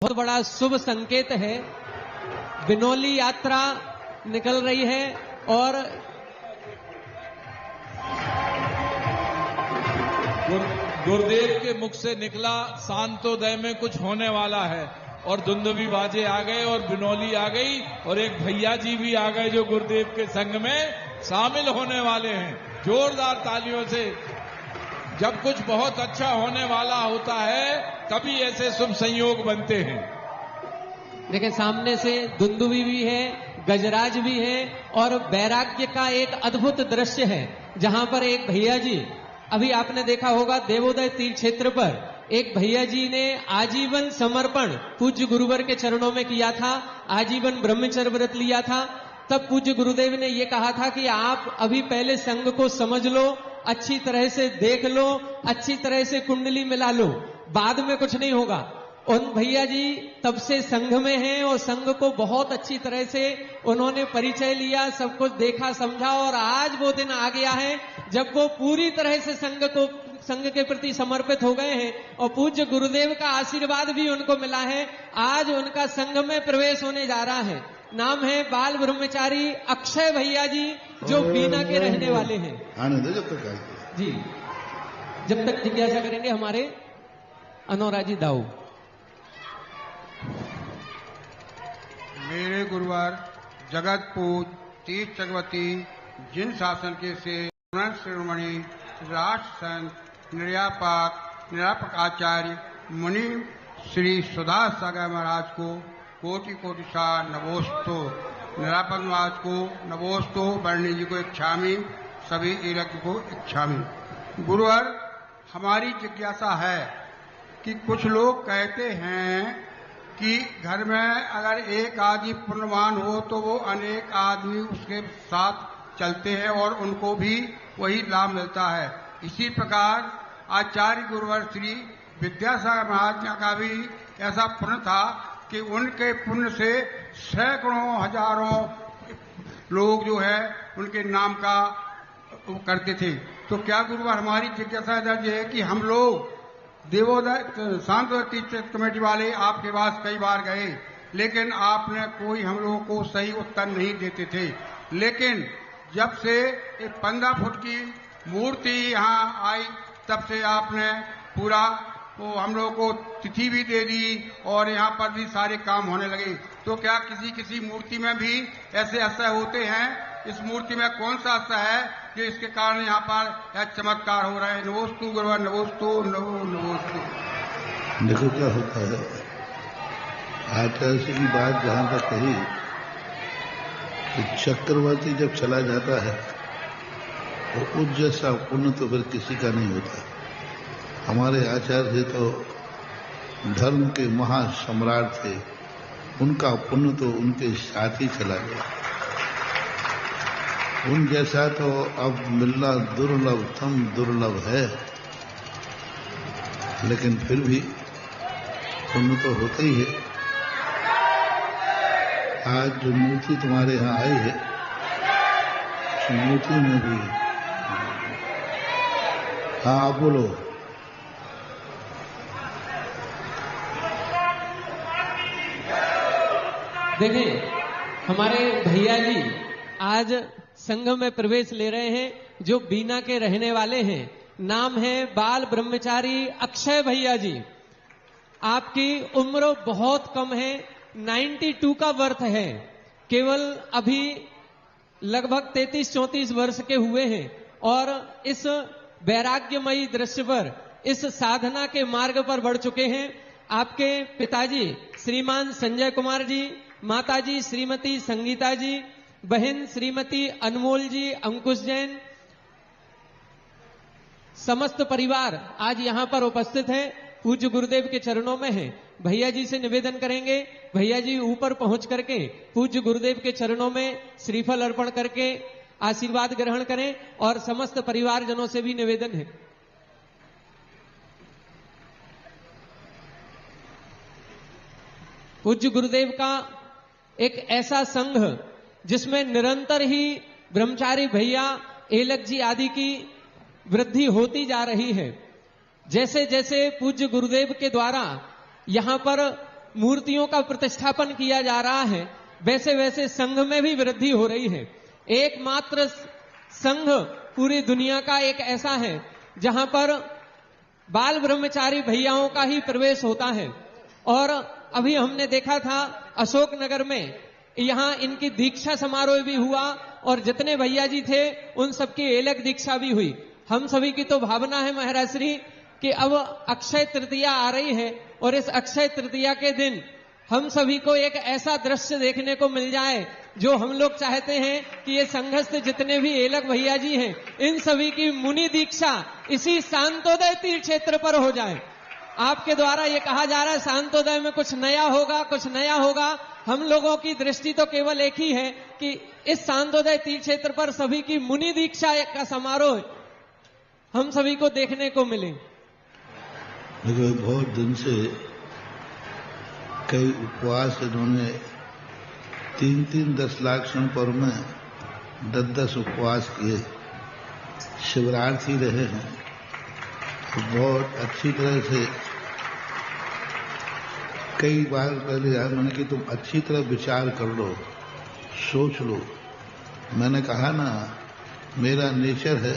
बहुत बड़ा शुभ संकेत है। बिनौली यात्रा निकल रही है और गुरुदेव के मुख से निकला शांतोदय में कुछ होने वाला है और दुंदुभी बाजे आ गए और बिनौली आ गई और एक भैया जी भी आ गए जो गुरुदेव के संग में शामिल होने वाले हैं। जोरदार तालियों से। जब कुछ बहुत अच्छा होने वाला होता है तभी ऐसे शुभ संयोग बनते हैं। देखिए सामने से दुंदुभी भी है, गजराज भी है और वैराग्य का एक अद्भुत दृश्य है जहां पर एक भैया जी, अभी आपने देखा होगा देवोदय तीर्थ क्षेत्र पर एक भैया जी ने आजीवन समर्पण पूज्य गुरुवर के चरणों में किया था, आजीवन ब्रह्मचर्य व्रत लिया था। तब पूज्य गुरुदेव ने ये कहा था कि आप अभी पहले संघ को समझ लो, अच्छी तरह से देख लो, अच्छी तरह से कुंडली मिला लो, बाद में कुछ नहीं होगा। उन भैया जी तब से संघ में हैं और संघ को बहुत अच्छी तरह से उन्होंने परिचय लिया, सब कुछ देखा समझा और आज वो दिन आ गया है जब वो पूरी तरह से संघ के प्रति समर्पित हो गए हैं और पूज्य गुरुदेव का आशीर्वाद भी उनको मिला है। आज उनका संघ में प्रवेश होने जा रहा है। नाम है बाल ब्रह्मचारी अक्षय भैया जी जो बीना के रहने वाले हैं। आने दो जब तक जी, जब तक जिज्ञासा करेंगे हमारे अनोराजी दाऊ। मेरे गुरुवर जगत पूज तीर्थ चक्रवर्ती जिन शासन के से शिरोमणि राष्ट्र संत निरापक आचार्य मुनि श्री सुधार सागर महाराज को कोटि कोटि सा नमोस्तु। निरापक महाराज को नमोस्तु। वर्णी जी को इच्छामी, सभी इलक को इच्छामी। गुरुवर हमारी जिज्ञासा है कि कुछ लोग कहते हैं कि घर में अगर एक आदमी पुण्यवान हो तो वो अनेक आदमी उसके साथ चलते हैं और उनको भी वही लाभ मिलता है। इसी प्रकार आचार्य गुरुवर श्री विद्यासागर महाराज का भी ऐसा पुण्य था कि उनके पुण्य से सैकड़ों हजारों लोग जो है उनके नाम का करते थे। तो क्या गुरुवर हमारी जिज्ञासा दर्ज है कि हम लोग देवोदय शांतोदय तीर्थ कमेटी वाले आपके पास कई बार गए लेकिन आपने कोई हम लोगों को सही उत्तर नहीं देते थे, लेकिन जब से 15 फुट की मूर्ति यहाँ आई तब से आपने पूरा वो हम लोगों को तिथि भी दे दी और यहाँ पर भी सारे काम होने लगे। तो क्या किसी मूर्ति में भी ऐसे असह होते हैं? इस मूर्ति में कौन सा असह है जो इसके कारण यहाँ पर चमत्कार हो रहे हैं? नमोस्तु गुरुवर, नमोस्तु, नमोस्तु। देखो क्या होता है, आचार्य की बात जहां तक कही कि चक्रवर्ती जब चला जाता है तो उस जैसा पुण्य तो फिर किसी का नहीं होता। हमारे आचार्य तो धर्म के महासम्राट थे, उनका पुण्य तो उनके साथ ही चला गया। उन जैसा तो अब मिलना दुर्लभ है, लेकिन फिर भी पुण्य तो होता ही है। आज जो मूर्ति तुम्हारे यहाँ आई है उस मूर्ति में भी, हाँ आप बोलो। देखिए हमारे भैया जी आज संघ में प्रवेश ले रहे हैं जो बीना के रहने वाले हैं। नाम है बाल ब्रह्मचारी अक्षय भैया जी। आपकी उम्र बहुत कम है, 92 का वर्थ है, केवल अभी लगभग 33-34 वर्ष के हुए हैं और इस वैराग्यमयी दृश्य पर, इस साधना के मार्ग पर बढ़ चुके हैं। आपके पिताजी श्रीमान संजय कुमार जी, माताजी श्रीमती संगीता जी, बहन श्रीमती अनमोल जी, अंकुश जैन, समस्त परिवार आज यहां पर उपस्थित है, पूज्य गुरुदेव के चरणों में है। भैया जी से निवेदन करेंगे, भैया जी ऊपर पहुंच करके पूज्य गुरुदेव के चरणों में श्रीफल अर्पण करके आशीर्वाद ग्रहण करें और समस्त परिवारजनों से भी निवेदन है। पूज्य गुरुदेव का एक ऐसा संघ जिसमें निरंतर ही ब्रह्मचारी भैया, एलक जी आदि की वृद्धि होती जा रही है। जैसे जैसे पूज्य गुरुदेव के द्वारा यहाँ पर मूर्तियों का प्रतिष्ठापन किया जा रहा है, वैसे वैसे संघ में भी वृद्धि हो रही है। एकमात्र संघ पूरी दुनिया का एक ऐसा है जहां पर बाल ब्रह्मचारी भैयाओं का ही प्रवेश होता है। और अभी हमने देखा था अशोकनगर में, यहां इनकी दीक्षा समारोह भी हुआ और जितने भैया जी थे उन सबकी अलग दीक्षा भी हुई। हम सभी की तो भावना है महाराज श्री कि अब अक्षय तृतीया आ रही है और इस अक्षय तृतीया के दिन हम सभी को एक ऐसा दृश्य देखने को मिल जाए जो हम लोग चाहते हैं कि ये संघस्थ जितने भी एलक भैया जी हैं इन सभी की मुनि दीक्षा इसी शांतोदय तीर्थ क्षेत्र पर हो जाए। आपके द्वारा ये कहा जा रहा है शांतोदय में कुछ नया होगा, कुछ नया होगा। हम लोगों की दृष्टि तो केवल एक ही है कि इस शांतोदय तीर्थ क्षेत्र पर सभी की मुनि दीक्षा का समारोह हम सभी को देखने को मिले। देखो बहुत दिन से कई उपवास इन्होंने 3-3 10 लाख क्षण पर में 10-10 उपवास किए, शिवरार्थी रहे हैं। तो बहुत अच्छी तरह से कई बार पहले यार मैंने कि तुम अच्छी तरह विचार कर लो, सोच लो। मैंने कहा ना मेरा नेचर है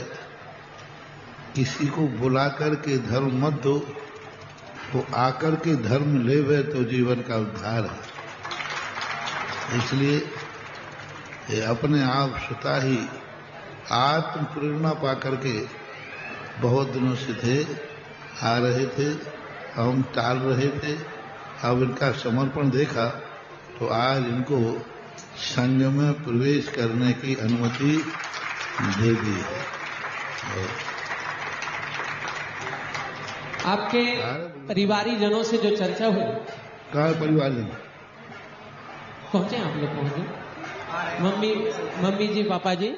किसी को बुला करके धर्म मत दो, वो आकर के धर्म लेवे तो जीवन का उद्धार है। इसलिए ये अपने आप स्वतः ही आत्म प्रेरणा पा करके बहुत दिनों से थे, आ रहे थे, हम टाल रहे थे। अब इनका समर्पण देखा तो आज इनको संघ में प्रवेश करने की अनुमति दे दी है। आपके परिवारी जनों से जो चर्चा हुई, कहा परिवार पहुंचे आप लोग? पहुंचे मम्मी जी पापा जी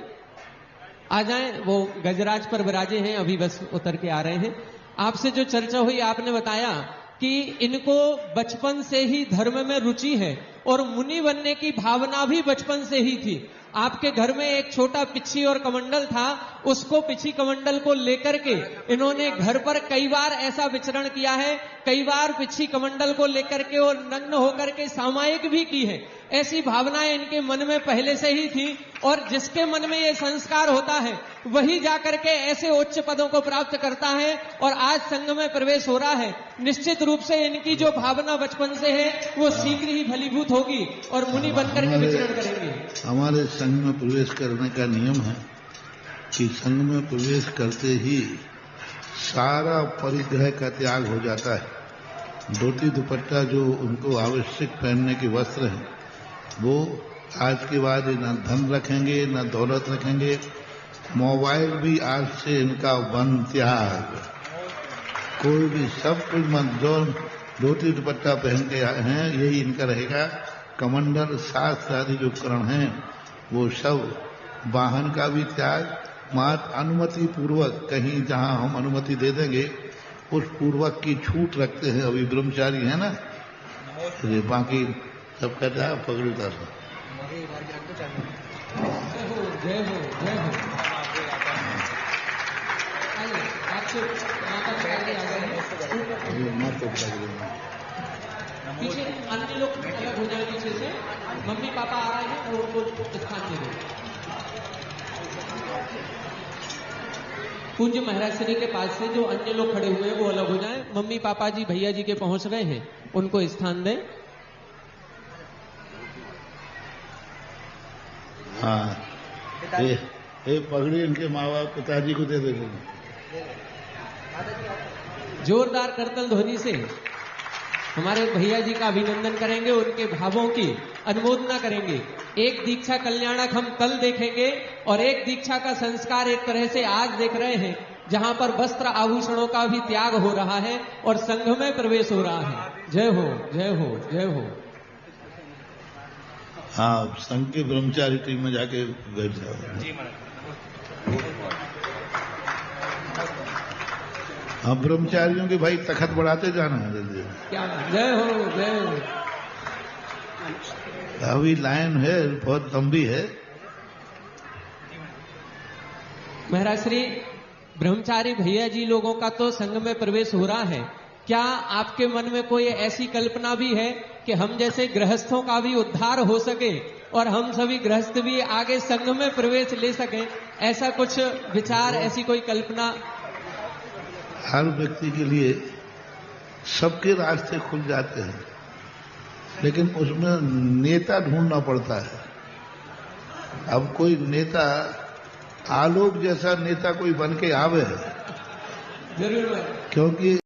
आ जाएं, वो गजराज पर विराजे हैं, अभी बस उतर के आ रहे हैं। आपसे जो चर्चा हुई आपने बताया कि इनको बचपन से ही धर्म में रुचि है और मुनि बनने की भावना भी बचपन से ही थी। आपके घर में एक छोटा पिछी और कमंडल था, उसको पिछी कमंडल को लेकर के इन्होंने घर पर कई बार ऐसा विचरण किया है, कई बार पिछी कमंडल को लेकर के और नग्न होकर के सामायिक भी की है। ऐसी भावनाएं इनके मन में पहले से ही थी और जिसके मन में ये संस्कार होता है वही जाकर के ऐसे उच्च पदों को प्राप्त करता है और आज संघ में प्रवेश हो रहा है। निश्चित रूप से इनकी जो भावना बचपन से है वो शीघ्र ही फलीभूत होगी और मुनि बनकर के विचरण करेंगे। हमारे संघ में प्रवेश करने का नियम है कि संघ में प्रवेश करते ही सारा परिग्रह का त्याग हो जाता है। धोती दुपट्टा जो उनको आवश्यक पहनने के वस्त्र हैं वो आज के बाद न धन रखेंगे न दौलत रखेंगे। मोबाइल भी आज से इनका बंद, त्याग। कोई भी सब कुछ मत, जो धोती दुपट्टा पहन के हैं यही इनका रहेगा। कमंडल शास्त्र आदि जो उपकरण हैं वो सब, वाहन का भी त्याग। मात्र अनुमति पूर्वक कहीं जहां हम अनुमति दे देंगे उस पूर्वक की छूट रखते हैं। अभी ब्रह्मचारी है ना, बाकी सब कहता है पगड़ी उतार। जय हो जय हो। पीछे अन्य लोग अलग हो जाए, पीछे से मम्मी पापा आ रहे हैं और उनको स्थान दे दो। पूज्य महाराज श्री के पास से जो अन्य लोग खड़े हुए हैं वो अलग हो जाएं। मम्मी पापा जी भैया जी के पहुंच गए हैं, उनको स्थान दें। हाँ, ये पगड़ी इनके माँ बाप पिताजी को दे देंगे। जोरदार करतल ध्वनि से हमारे भैया जी का अभिनंदन करेंगे, उनके भावों की अनुमोदना करेंगे। एक दीक्षा कल्याणक हम कल देखेंगे और एक दीक्षा का संस्कार एक तरह से आज देख रहे हैं, जहां पर वस्त्र आभूषणों का भी त्याग हो रहा है और संघ में प्रवेश हो रहा है। जय हो जय हो जय हो। हाँ, संघ के ब्रह्मचारी टीम में जाके बैठ जाओ। हाँ, ब्रह्मचारियों के भाई तखत बढ़ाते जाना है जल्दी। क्या जय हो जय हो। अभी लाइन है बहुत लंबी है। महाराज श्री ब्रह्मचारी भैया जी लोगों का तो संघ में प्रवेश हो रहा है, क्या आपके मन में कोई ऐसी कल्पना भी है कि हम जैसे गृहस्थों का भी उद्धार हो सके और हम सभी गृहस्थ भी आगे संघ में प्रवेश ले सकें? ऐसा कुछ विचार, ऐसी कोई कल्पना? हर व्यक्ति के लिए सबके रास्ते खुल जाते हैं, लेकिन उसमें नेता ढूंढना पड़ता है। अब कोई नेता, आलोक जैसा नेता कोई बन के आवे, जरूर, क्योंकि